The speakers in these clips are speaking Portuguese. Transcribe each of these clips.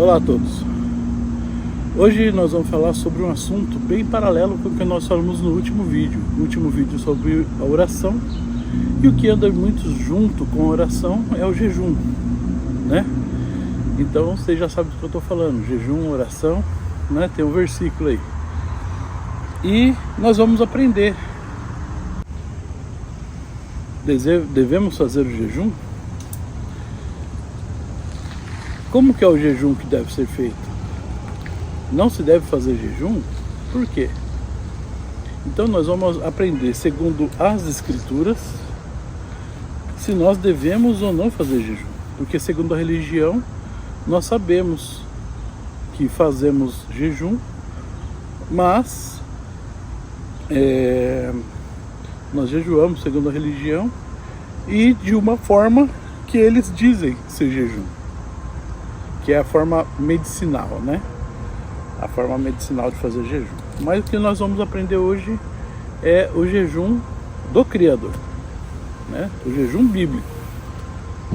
Olá a todos. Hoje nós vamos falar sobre um assunto bem paralelo com o que nós falamos no último vídeo. No último vídeo sobre a oração. E o que anda muito junto com a oração é o jejum, né? Então você já sabe do que eu estou falando. Jejum, oração, né? Tem um versículo aí. E nós vamos aprender. Devemos fazer o jejum? Como que é o jejum que deve ser feito? Não se deve fazer jejum? Por quê? Então nós vamos aprender, segundo as Escrituras, se nós devemos ou não fazer jejum. Porque segundo a religião, nós sabemos que fazemos jejum, mas nós jejuamos segundo a religião e de uma forma que eles dizem ser jejum, que é a forma medicinal, né? A forma medicinal de fazer jejum. Mas o que nós vamos aprender hoje é o jejum do Criador, né? O jejum bíblico,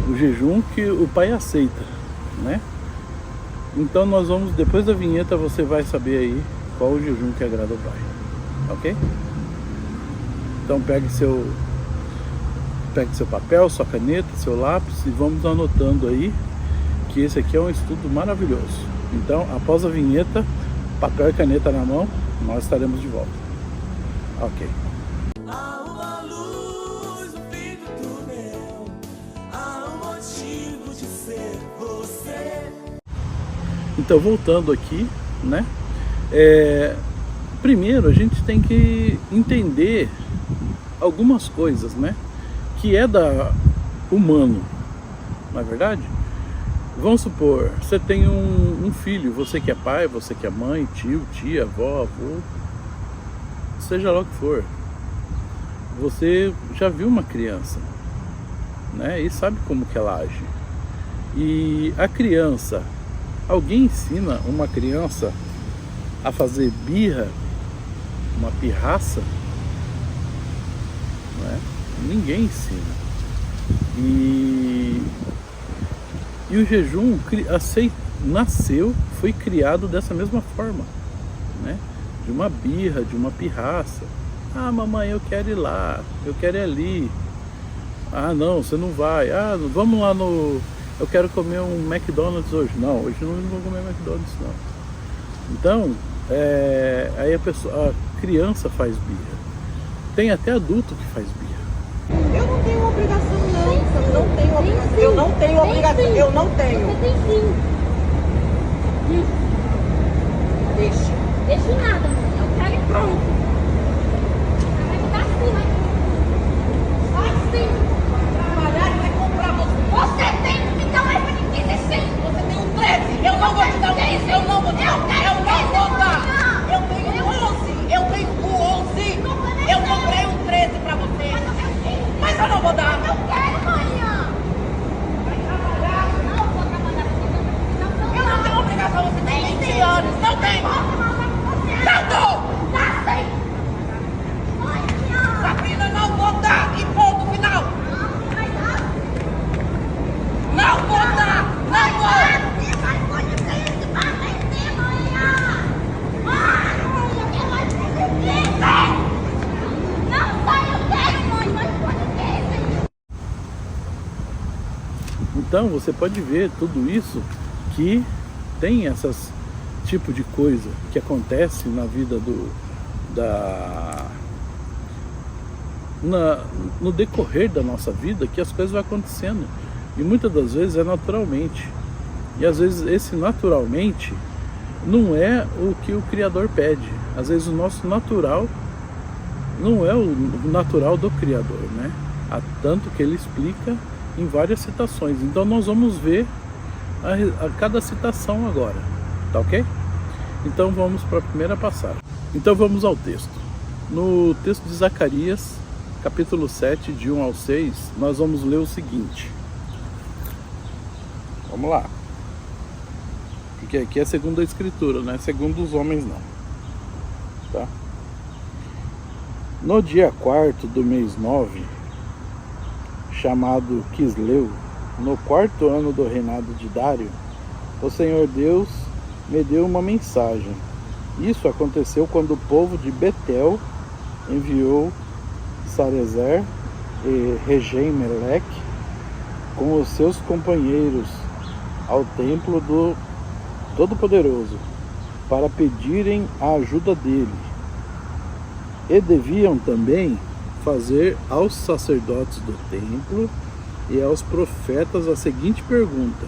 o jejum que o Pai aceita, né? Então nós vamos, depois da vinheta, você vai saber aí qual o jejum que agrada ao Pai, ok? Então pegue seu papel, sua caneta, seu lápis e vamos anotando aí, que esse aqui é um estudo maravilhoso. Então, após a vinheta, papel e caneta na mão, nós estaremos de volta. Ok. Há uma luz no fim do túnel, há um motivo de ser você. Então, voltando aqui, né? Primeiro, a gente tem que entender algumas coisas, né? Que é da humano, não é verdade? Vamos supor, você tem um filho, você que é pai, você que é mãe, tio, tia, avó, avô, seja lá o que for. Você já viu uma criança, né? E sabe como que ela age. E a criança, alguém ensina uma criança a fazer birra, uma pirraça? Não é? Ninguém ensina. E o jejum nasceu, foi criado dessa mesma forma, né? De uma birra, de uma pirraça. Ah, mamãe, eu quero ir lá, eu quero ir ali. Ah, não, você não vai. Ah, vamos lá no... Eu quero comer um McDonald's hoje. Não, hoje não vou comer McDonald's, não. Então, aí a criança faz birra. Tem até adulto que faz birra. Eu não tenho obrigação, não. Eu não tenho obrigação. Eu não tenho obrigação. Eu não tenho. Você tem sim. Deixa. Deixa nada, mãe. Eu quero e pronto. Vai me dar sim, vai. Vai sim. Trabalhar e vai comprar você. Você tem que me dar mais pra mim, sim. Você tem um 13. Eu não vou te dar um 13. Eu não vou te dar um 13. Eu não vou dar. Eu tenho 11. Eu tenho o 11. Eu comprei um 13 pra você. Mas eu não vou dar. Eu quero, manhã. Vai trabalhar. Não vou trabalhar com você. Eu não tenho obrigação. Você tem 20 anos. Não tem. Não dou. Dá sim. Manhã. Sabrina, não vou dar. E ponto final. Não vai dar. Não vou dar. Não vou. Você vai conhecer esse paciente, manhã. Manhã, quem vai conhecer? Não sai, eu quero, mãe. Vai conhecer. Então você pode ver tudo isso, que tem essas tipo de coisa que acontece na vida no decorrer da nossa vida, que as coisas vão acontecendo e muitas das vezes é naturalmente, e às vezes esse naturalmente não é o que o Criador pede. Às vezes o nosso natural não é o natural do Criador, né? Há tanto que ele explica em várias citações. Então nós vamos ver a cada citação agora, tá ok? Então vamos para a primeira passagem. Então vamos ao texto. No texto de Zacarias, capítulo 7, de 1 ao 6, nós vamos ler o seguinte. Vamos lá. Porque aqui é segundo a Escritura, não é segundo os homens, não. Tá? No dia 4º do mês 9, chamado Quisleu, no 4º ano do reinado de Dário, o Senhor Deus me deu uma mensagem. Isso aconteceu quando o povo de Betel enviou Sarezer e Regem-Meleque com os seus companheiros ao templo do Todo-Poderoso para pedirem a ajuda dele. E deviam também fazer aos sacerdotes do templo e aos profetas a seguinte pergunta: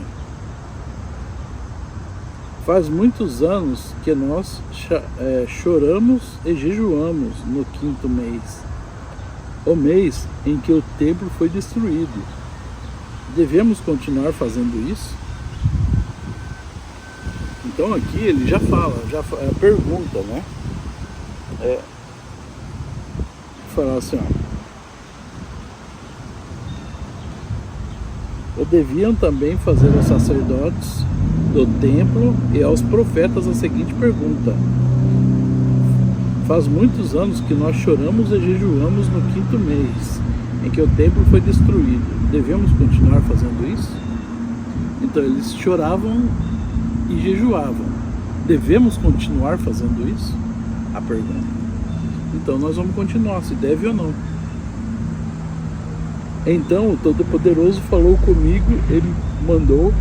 faz muitos anos que nós choramos e jejuamos no 5º mês, o mês em que o templo foi destruído. Devemos continuar fazendo isso? Então aqui ele já fala, pergunta, né? Falar assim, ó. Deviam também fazer aos sacerdotes do templo e aos profetas a seguinte pergunta: faz muitos anos que nós choramos e jejuamos no 5º mês, em que o templo foi destruído. Devemos continuar fazendo isso? Então eles choravam e jejuavam. Devemos continuar fazendo isso? A pergunta. Então nós vamos continuar, se deve ou não. Então o Todo-Poderoso falou comigo, ele mandou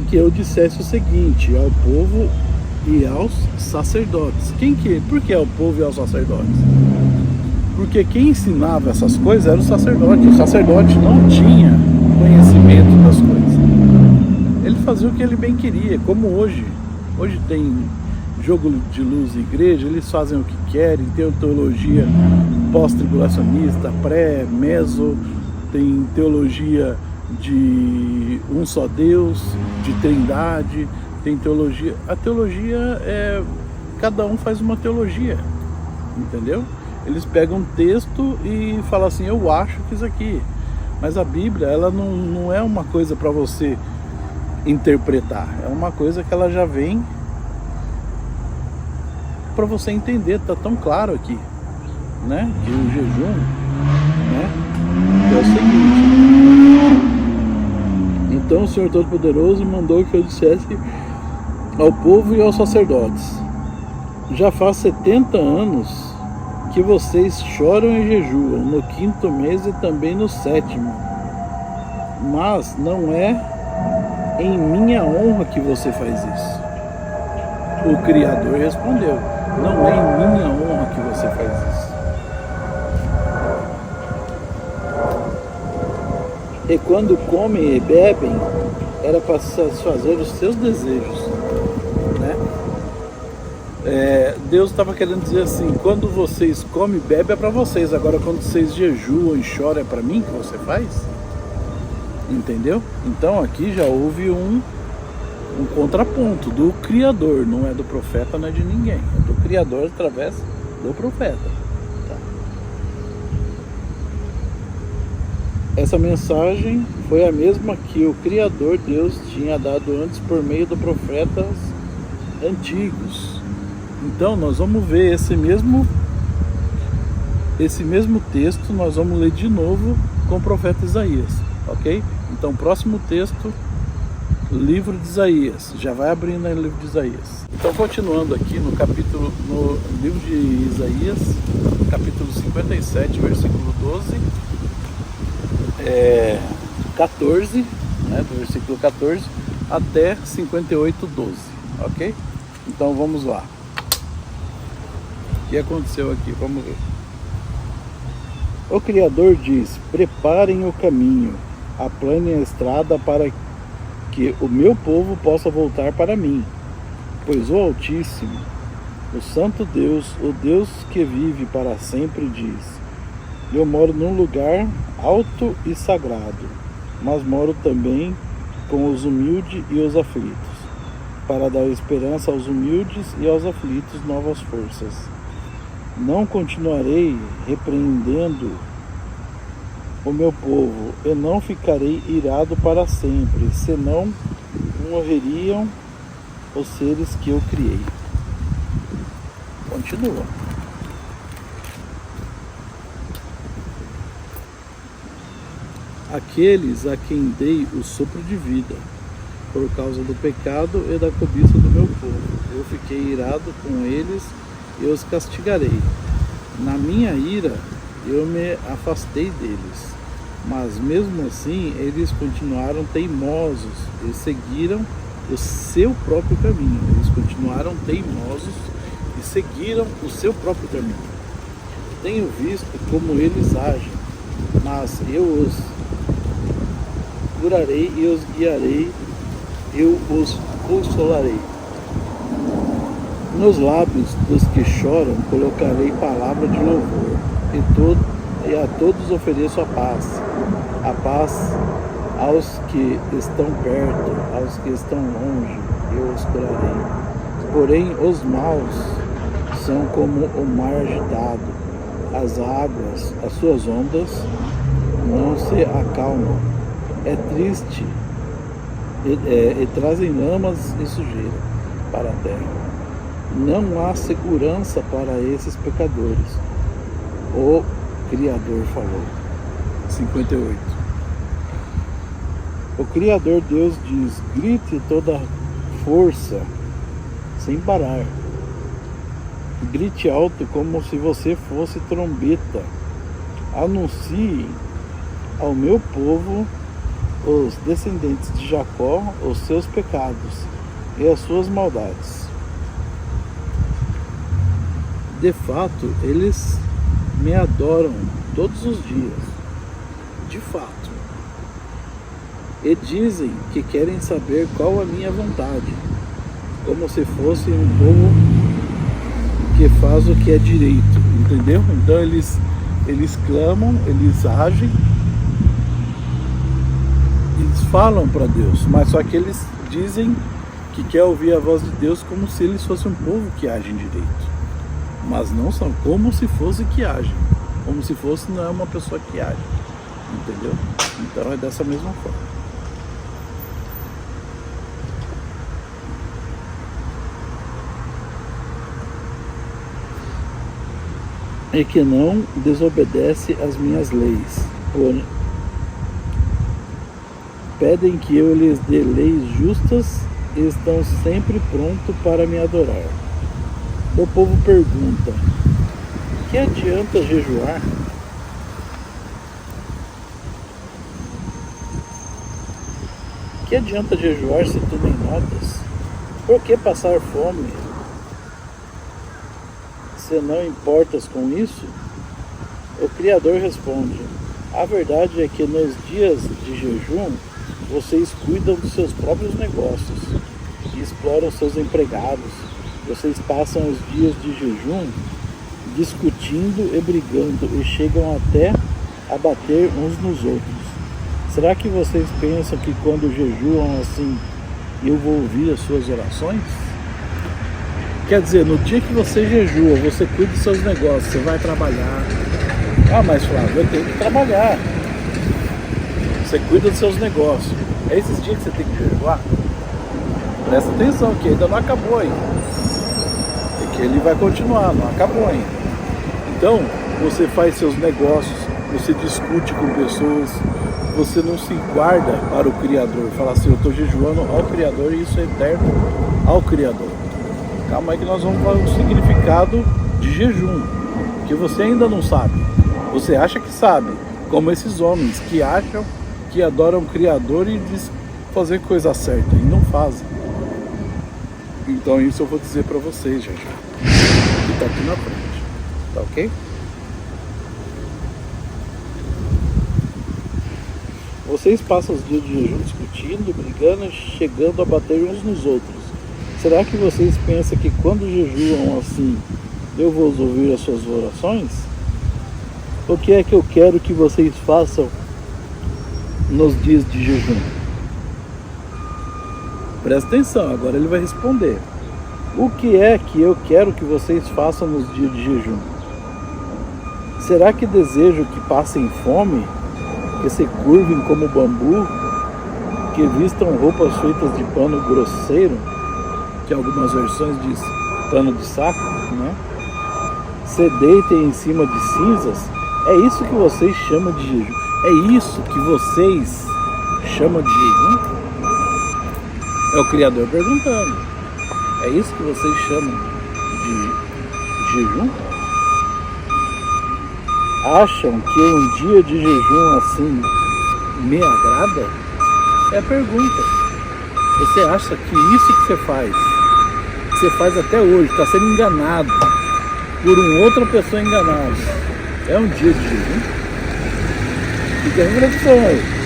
que eu dissesse o seguinte ao povo e aos sacerdotes. Por que ao povo e aos sacerdotes? Porque quem ensinava essas coisas era o sacerdote. O sacerdote não tinha conhecimento das coisas. Ele fazia o que ele bem queria, como hoje. Hoje tem jogo de luz em igreja, eles fazem o que querem, tem teologia pós-tribulacionista, pré-meso, tem teologia de um só Deus, de trindade, tem teologia. A teologia cada um faz uma teologia, entendeu? Eles pegam um texto e falam assim, eu acho que isso aqui. Mas a Bíblia, ela não é uma coisa para você interpretar, é uma coisa que ela já vem para você entender, tá tão claro aqui, né? Que o jejum, né, é o seguinte. Então o Senhor Todo-Poderoso mandou que eu dissesse ao povo e aos sacerdotes: já faz 70 anos que vocês choram e jejuam no 5º mês e também no 7º, mas não é em minha honra que você faz isso. O Criador respondeu: não é em minha honra que você faz isso. E quando comem e bebem, era para satisfazer os seus desejos, né? Deus estava querendo dizer assim: quando vocês comem e bebem é para vocês, agora quando vocês jejuam e choram é para mim que você faz? Entendeu? Então aqui já houve um contraponto do Criador, não é do profeta, não é de ninguém, é do Criador através do profeta. Tá? Essa mensagem foi a mesma que o Criador Deus tinha dado antes por meio de profetas antigos. Então nós vamos ver esse mesmo texto, nós vamos ler de novo com o profeta Isaías, ok? Então próximo texto, livro de Isaías, já vai abrindo aí o livro de Isaías. Então continuando aqui no livro de Isaías, capítulo 57, versículo 14, né, do versículo 14 até 58, 12, ok? Então vamos lá. O que aconteceu aqui? Vamos ver. O Criador diz: preparem o caminho, aplanem a estrada para que o meu povo possa voltar para mim, pois o Altíssimo, o Santo Deus, o Deus que vive para sempre, diz: eu moro num lugar alto e sagrado, mas moro também com os humildes e os aflitos, para dar esperança aos humildes e aos aflitos novas forças. Não continuarei repreendendo o meu povo, e não ficarei irado para sempre, senão morreriam os seres que eu criei. Continua. Aqueles a quem dei o sopro de vida por causa do pecado e da cobiça do meu povo. Eu fiquei irado com eles e os castigarei. Na minha ira eu me afastei deles, mas mesmo assim eles continuaram teimosos e seguiram o seu próprio caminho. Eles continuaram teimosos e seguiram o seu próprio caminho. Tenho visto como eles agem, mas eu os curarei e os guiarei, eu os consolarei. Nos lábios dos que choram colocarei palavra de louvor, e a todos ofereço a paz aos que estão perto, aos que estão longe, eu os curarei. Porém os maus são como o mar agitado, as águas, as suas ondas não se acalmam, é triste e trazem lamas e sujeira para a terra. Não há segurança para esses pecadores. O Criador falou. 58. O Criador Deus diz: grite toda força, sem parar. Grite alto como se você fosse trombeta. Anuncie ao meu povo, os descendentes de Jacó, os seus pecados e as suas maldades. De fato, eles me adoram todos os dias, de fato, e dizem que querem saber qual a minha vontade, como se fosse um povo que faz o que é direito, entendeu? Então eles clamam, eles agem, eles falam para Deus, mas só que eles dizem que quer ouvir a voz de Deus como se eles fossem um povo que agem direito, mas não são, como se fosse que agem, como se fosse não é uma pessoa que age, entendeu? Então é dessa mesma forma. E que não desobedece às minhas leis, porém pedem que eu lhes dê leis justas e estão sempre prontos para me adorar. O povo pergunta: que adianta jejuar? Que adianta jejuar se tu nem notas? Por que passar fome? Se não importas com isso? O Criador responde: a verdade é que nos dias de jejum vocês cuidam dos seus próprios negócios e exploram seus empregados. Vocês passam os dias de jejum discutindo e brigando e chegam até a bater uns nos outros. Será que vocês pensam que quando jejuam assim eu vou ouvir as suas orações? Quer dizer, no dia que você jejua, você cuida dos seus negócios, você vai trabalhar. Ah, mas Flávio, eu tenho que trabalhar. Você cuida dos seus negócios. É esses dias que você tem que jejuar? Presta atenção, que ainda não acabou ainda. E que ele vai continuar, não acabou ainda. Então, você faz seus negócios, você discute com pessoas, você não se guarda para o Criador. Fala assim, eu estou jejuando ao Criador e isso é eterno ao Criador. Calma aí que nós vamos para o significado de jejum, que você ainda não sabe. Você acha que sabe, como esses homens que acham que adoram o Criador e diz fazer coisa certa e não fazem. Então isso eu vou dizer para vocês, já que está aqui na frente, tá ok? Vocês passam os dias de jejum discutindo, brigando e chegando a bater uns nos outros. Será que vocês pensam que quando jejuam assim, eu vou ouvir as suas orações? O que é que eu quero que vocês façam nos dias de jejum? Presta atenção, agora ele vai responder. O que é que eu quero que vocês façam nos dias de jejum? Será que desejo que passem fome, que se curvem como bambu, que vistam roupas feitas de pano grosseiro, que algumas versões diz pano de saco, né? Se deitem em cima de cinzas? É isso que vocês chamam de jejum? É isso que vocês chamam de jejum? É o Criador perguntando. É isso que vocês chamam de jejum? Acham que um dia de jejum assim me agrada? É a pergunta. Você acha que isso que você faz até hoje, está sendo enganado por uma outra pessoa enganada, é um dia de jejum? Fica a reflexão aí.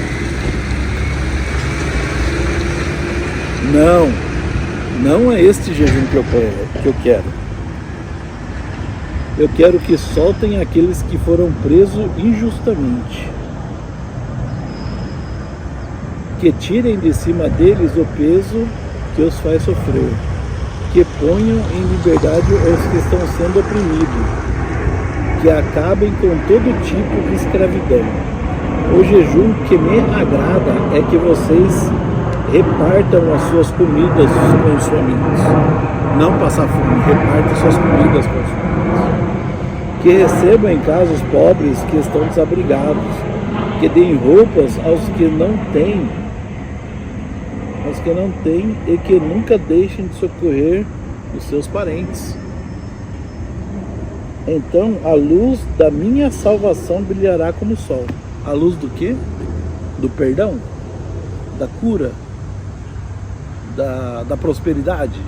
Não é este jejum que eu quero. Eu quero que soltem aqueles que foram presos injustamente. Que tirem de cima deles o peso que os faz sofrer. Que ponham em liberdade os que estão sendo oprimidos. Que acabem com todo tipo de escravidão. O jejum que me agrada é que vocês repartam as suas comidas com os famintos. Não passar fome, repartam suas comidas com os famintos. Que recebam em casa os pobres que estão desabrigados. Que deem roupas aos que não têm. E que nunca deixem de socorrer os seus parentes. Então a luz da minha salvação brilhará como o sol. A luz do quê? Do perdão? Da cura? Da prosperidade?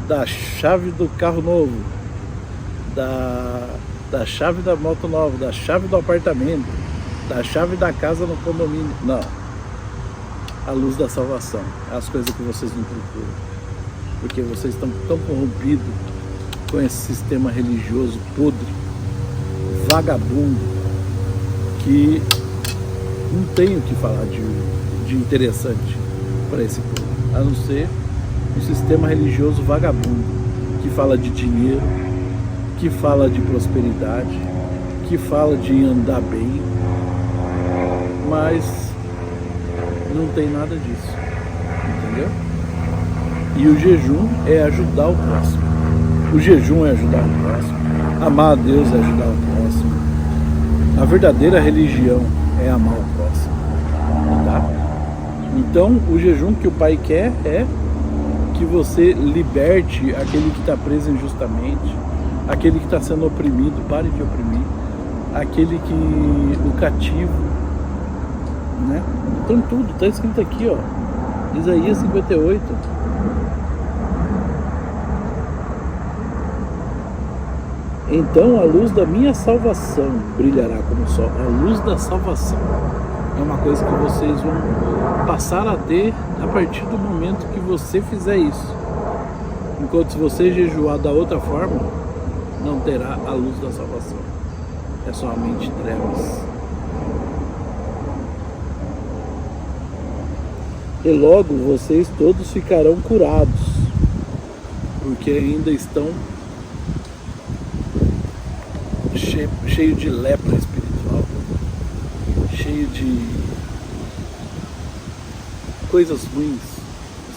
Da chave do carro novo? Da chave da moto nova? Da chave do apartamento? Da chave da casa no condomínio? Não. A luz da salvação. As coisas que vocês não procuram. Porque vocês estão tão corrompidos com esse sistema religioso podre, vagabundo, que não tem o que falar de interessante para esse povo, a não ser um sistema religioso vagabundo, que fala de dinheiro, que fala de prosperidade, que fala de andar bem, mas não tem nada disso, entendeu? E o jejum é ajudar o próximo. O jejum é ajudar o próximo. Amar a Deus é ajudar o próximo. A verdadeira religião é amar o próximo, tá? Então, o jejum que o Pai quer é que você liberte aquele que está preso injustamente, aquele que está sendo oprimido, pare de oprimir, aquele que, o cativo, né? Então tudo, está escrito aqui, ó, Isaías 58. Então a luz da minha salvação brilhará como o sol. A luz da salvação é uma coisa que vocês vão passar a ter a partir do momento que você fizer isso. Enquanto se você jejuar da outra forma, não terá a luz da salvação. É somente trevas. E logo vocês todos ficarão curados, porque ainda estão cheio de lepra espiritual, cheio de coisas ruins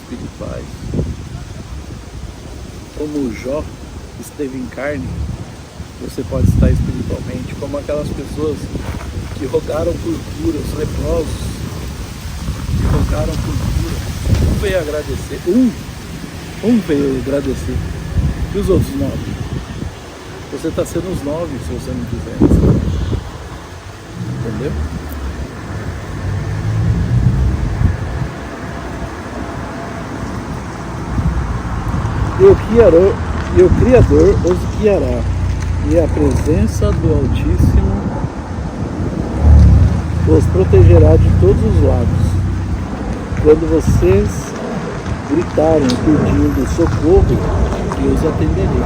espirituais. Como o Jó esteve em carne, você pode estar espiritualmente, como aquelas pessoas que rogaram por cura, os leprosos que rogaram por cura. Um veio agradecer, um veio agradecer, e os outros 9? Você está sendo os 9 se você não quiser. Entendeu? E o Criador os guiará, e a presença do Altíssimo os protegerá de todos os lados. Quando vocês gritarem pedindo socorro, eu os atenderei.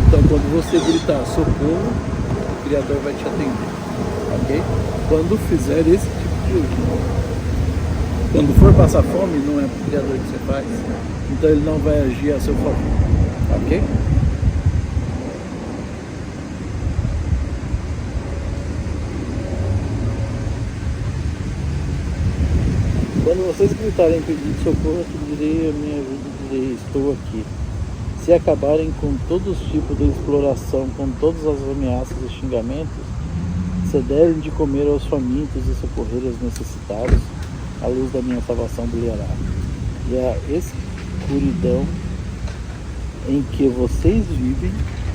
Então, quando você gritar socorro, o Criador vai te atender, ok? Quando fizer esse tipo de uso. Quando for passar fome, não é para o Criador que você faz, então ele não vai agir a seu favor, ok? Quando vocês gritarem pedindo socorro, eu te direi a minha ajuda, direi, estou aqui. Se acabarem com todos os tipos de exploração, com todas as ameaças e xingamentos, se derem de comer aos famintos e socorrer aos necessitados, a luz da minha salvação brilhará. E a escuridão em que vocês vivem,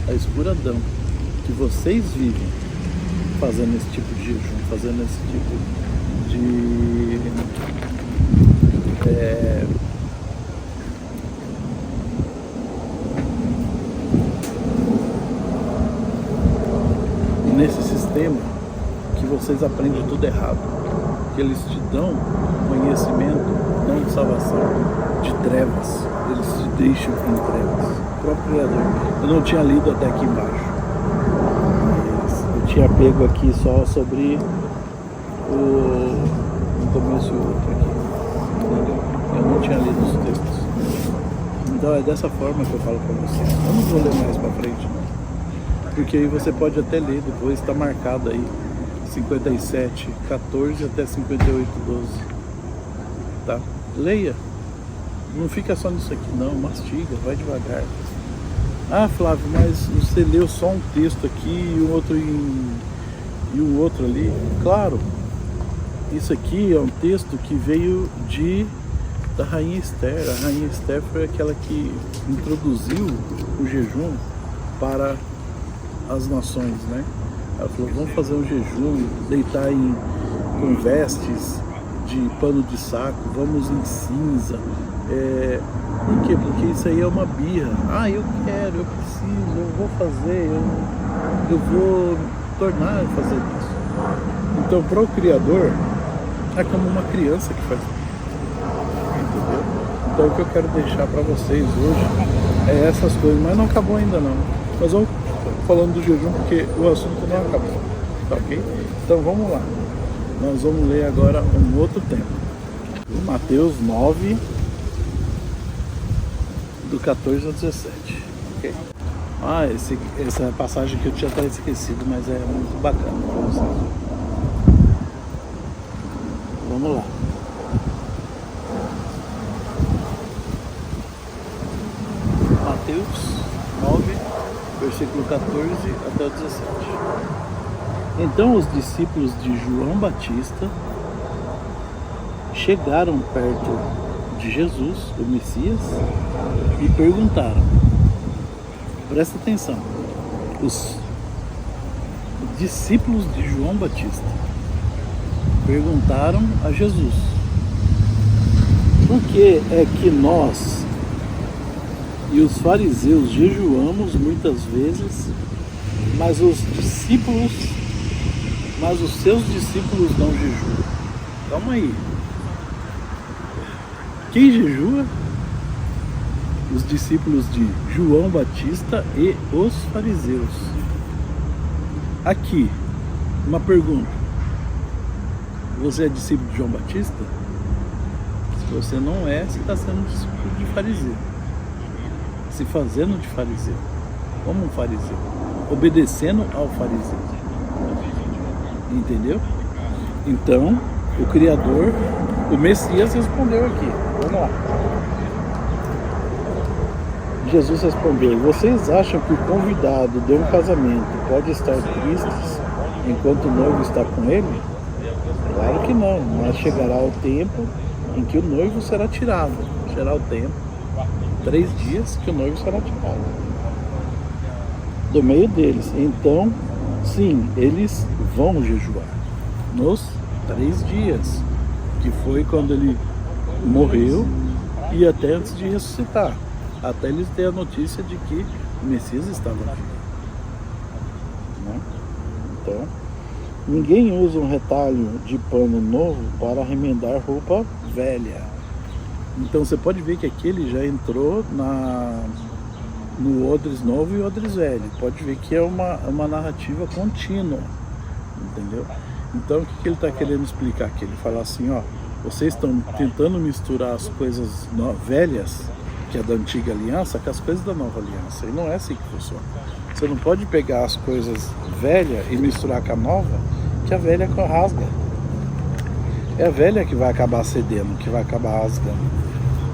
a escuridão que vocês vivem fazendo esse tipo de jejum, fazendo esse tipo de nesse sistema que vocês aprendem tudo errado, que eles te dão conhecimento não de salvação, de trevas, eles te deixam em trevas. O próprio Criador, eu não tinha lido até aqui embaixo, eu tinha pego aqui só sobre um começo e o outro aqui, entendeu? Eu não tinha lido os textos. Então é dessa forma que eu falo para você. Eu não vou ler mais para frente, não. Porque aí você pode até ler, depois está marcado aí 57:14 até 58:12, tá? Leia, não fica só nisso aqui não, mastiga, vai devagar. Ah, Flávio, mas você leu só um texto aqui e um outro ali. Claro, isso aqui é um texto que veio da Rainha Esther. A Rainha Esther foi aquela que introduziu o jejum para as nações, né? Ela falou, vamos fazer um jejum, deitar com vestes de pano de saco, vamos em cinza. Por quê? Porque isso aí é uma birra. Ah, eu quero, eu preciso, eu vou fazer, eu vou tornar a fazer isso. Então, para o Criador, é como uma criança que faz. Entendeu? Então, o que eu quero deixar para vocês hoje é essas coisas, mas não acabou ainda não. Nós vamos falando do jejum porque o assunto não acabou, tá ok? Então vamos lá, nós vamos ler agora um outro tema, Mateus 9, do 14 ao 17, ok? Essa passagem que eu tinha até esquecido, mas é muito bacana para vocês. Vamos lá. Mateus 9, versículo 14 até o 17. Então os discípulos de João Batista chegaram perto de Jesus, o Messias, e perguntaram, presta atenção, os discípulos de João Batista perguntaram a Jesus, por que é que nós e os fariseus jejuamos muitas vezes, mas os seus discípulos não jejuam? Calma aí. Quem jejua? Os discípulos de João Batista e os fariseus. Aqui, uma pergunta. Você é discípulo de João Batista? Se você não é, você está sendo discípulo de fariseu. Se fazendo de fariseu, como um fariseu, obedecendo ao fariseu, entendeu? Então, o Criador, o Messias respondeu aqui, vamos lá. Jesus respondeu, vocês acham que o convidado de um casamento pode estar triste enquanto o noivo está com ele? Claro que não, mas chegará o tempo em que o noivo será tirado, será o tempo 3 dias que o noivo será tirado do meio deles. Então, sim, eles vão jejuar nos 3 dias, que foi quando ele morreu e até antes de ressuscitar, até eles terem a notícia de que o Messias estava vivo, né? Então, ninguém usa um retalho de pano novo para remendar roupa velha. Então você pode ver que aqui ele já entrou no odres novo e odres velho. Pode ver que é uma narrativa contínua, entendeu? Então o que ele está querendo explicar aqui? Ele fala assim, ó, vocês estão tentando misturar as coisas velhas, que é da antiga aliança, com as coisas da nova aliança. E não é assim que funciona. Você não pode pegar as coisas velhas e misturar com a nova, que a velha rasga. É a velha que vai acabar cedendo, que vai acabar rasgando,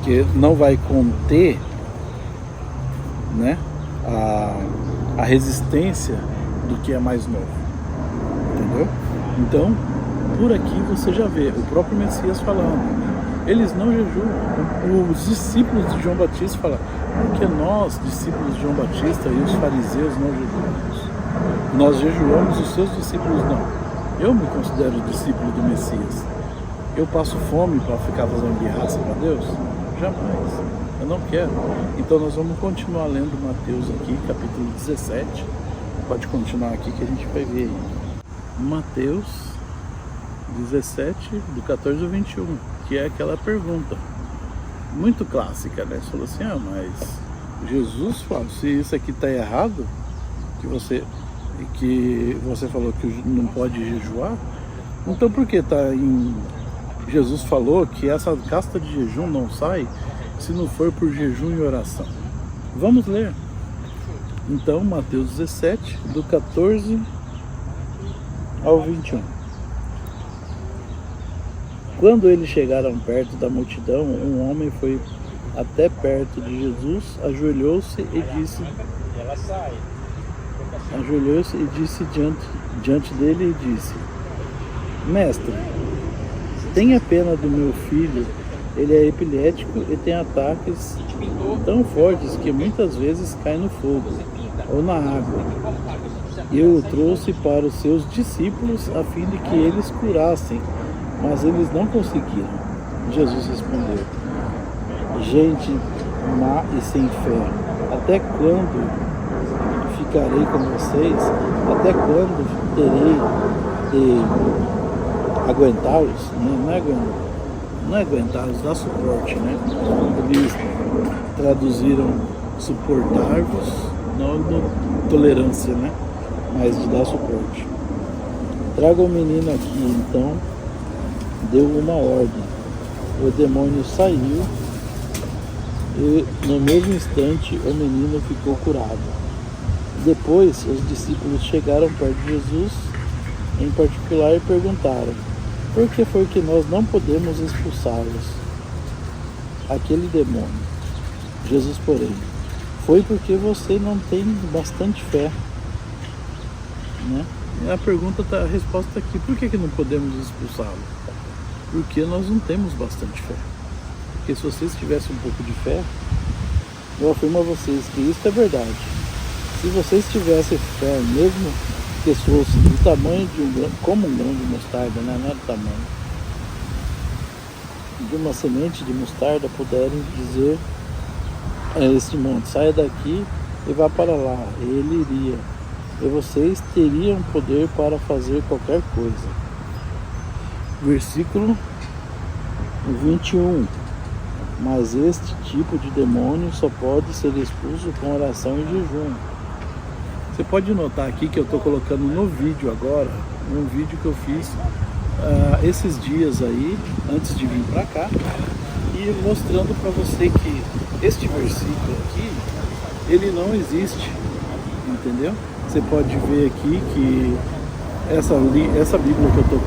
que não vai conter, né, a resistência do que é mais novo, entendeu? Então, por aqui você já vê o próprio Messias falando, Eles não jejuam. Os discípulos de João Batista falam, porque nós, discípulos de João Batista e os fariseus, não jejuamos. Nós jejuamos, os seus discípulos não. Eu me considero discípulo do Messias. Eu passo fome para ficar fazendo birraça para Deus? Jamais. Eu não quero. Então nós vamos continuar lendo Mateus aqui, capítulo 17. Pode continuar aqui que a gente vai ver aí. Mateus 17, do 14 ao 21, que é aquela pergunta muito clássica, né? Você falou assim, mas Jesus fala, se isso aqui está errado, que você falou que não pode jejuar, então por que tá em... Jesus falou que essa casta de jejum não sai se não for por jejum e oração. Vamos ler. Então, Mateus 17, do 14 ao 21. Quando eles chegaram perto da multidão, um homem foi até perto de Jesus, ajoelhou-se diante dele e disse: Mestre, tenha pena do meu filho, ele é epilético e tem ataques tão fortes que muitas vezes cai no fogo ou na água. Eu o trouxe para os seus discípulos a fim de que eles curassem, mas eles não conseguiram. Jesus respondeu: gente má e sem fé, até quando ficarei com vocês? Até quando terei de aguentá-los? Não é aguentá-los, dá suporte, né? Eles traduziram suportar-vos, não tolerância, né? Mas de dar suporte. Traga o menino aqui. Então deu uma ordem. O demônio saiu e no mesmo instante o menino ficou curado. Depois os discípulos chegaram perto de Jesus em particular e perguntaram: por que foi que nós não podemos expulsá-los, aquele demônio? Jesus, porém, foi porque você não tem bastante fé, né? E a pergunta a resposta aqui: por que não podemos expulsá-lo? Porque nós não temos bastante fé. Porque se vocês tivessem um pouco de fé, eu afirmo a vocês que isso é verdade. Se vocês tivessem fé, mesmo que fosse do tamanho de como um grão de mostarda, né? Não é do tamanho de uma semente de mostarda, puderem dizer a este monte: saia daqui e vá para lá, e ele iria, e vocês teriam poder para fazer qualquer coisa. Versículo 21. Mas este tipo de demônio só pode ser expulso com oração e jejum. Você pode notar aqui que eu estou colocando no vídeo agora, um vídeo que eu fiz esses dias aí, antes de vir para cá, e mostrando para você que este versículo aqui, ele não existe, entendeu? Você pode ver aqui que essa Bíblia que eu estou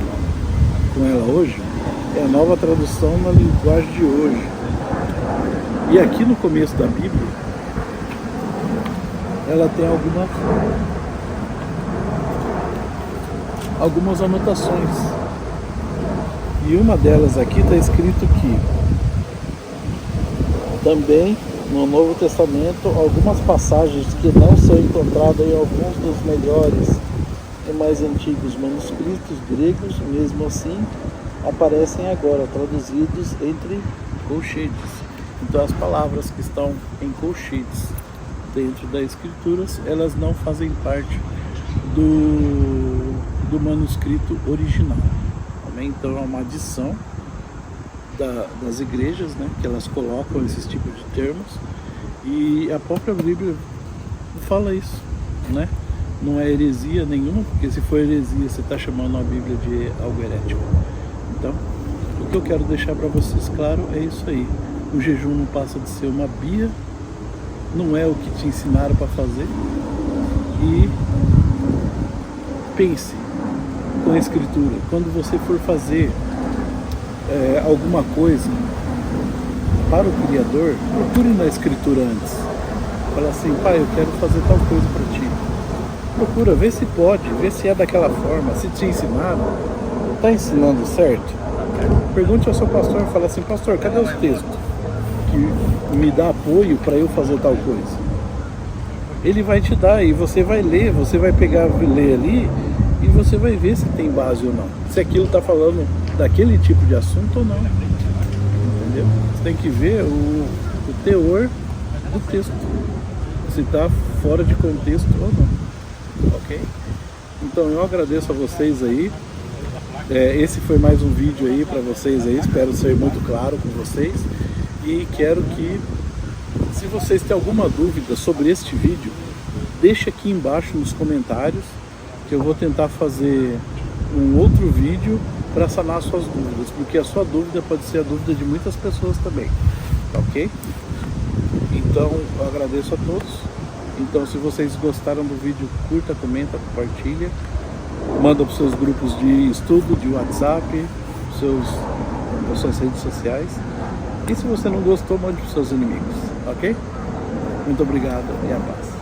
com ela hoje é a nova tradução na linguagem de hoje. E aqui no começo da Bíblia, ela tem algumas anotações. E uma delas aqui está escrito que também no Novo Testamento algumas passagens que não são encontradas em alguns dos melhores e mais antigos manuscritos gregos, mesmo assim aparecem agora traduzidos entre colchetes. Então as palavras que estão em colchetes dentro das escrituras, elas não fazem parte do manuscrito original. Amém? Então é uma adição das igrejas, né, que elas colocam esses tipos de termos, e a própria Bíblia fala isso, né? Não é heresia nenhuma, porque se for heresia você está chamando a Bíblia de algo herético. Então, o que eu quero deixar para vocês claro é isso aí. O jejum não passa de ser uma bia, não é o que te ensinaram para fazer. E pense com a Escritura. Quando você for fazer alguma coisa para o Criador, procure na Escritura antes. Fala assim: pai, eu quero fazer tal coisa para ti. Procura, vê se pode, vê se é daquela forma, se te ensinaram. Está ensinando certo? Pergunte ao seu pastor e fala assim, pastor, cadê os textos que me dá apoio para eu fazer tal coisa? Ele vai te dar e você vai ler, você vai pegar, ler ali e você vai ver se tem base ou não. Se aquilo está falando daquele tipo de assunto ou não. Entendeu? Você tem que ver o teor do texto. Se está fora de contexto ou não. Ok? Então eu agradeço a vocês aí. Esse foi mais um vídeo aí para vocês aí. Espero ser muito claro com vocês. E quero que, se vocês têm alguma dúvida sobre este vídeo, deixa aqui embaixo nos comentários, que eu vou tentar fazer um outro vídeo para sanar suas dúvidas, porque a sua dúvida pode ser a dúvida de muitas pessoas também, tá ok? Então, eu agradeço a todos. Então, se vocês gostaram do vídeo, curta, comenta, compartilha, manda para os seus grupos de estudo, de WhatsApp, para suas redes sociais. E se você não gostou, mande para os seus inimigos, ok? Muito obrigado e a paz.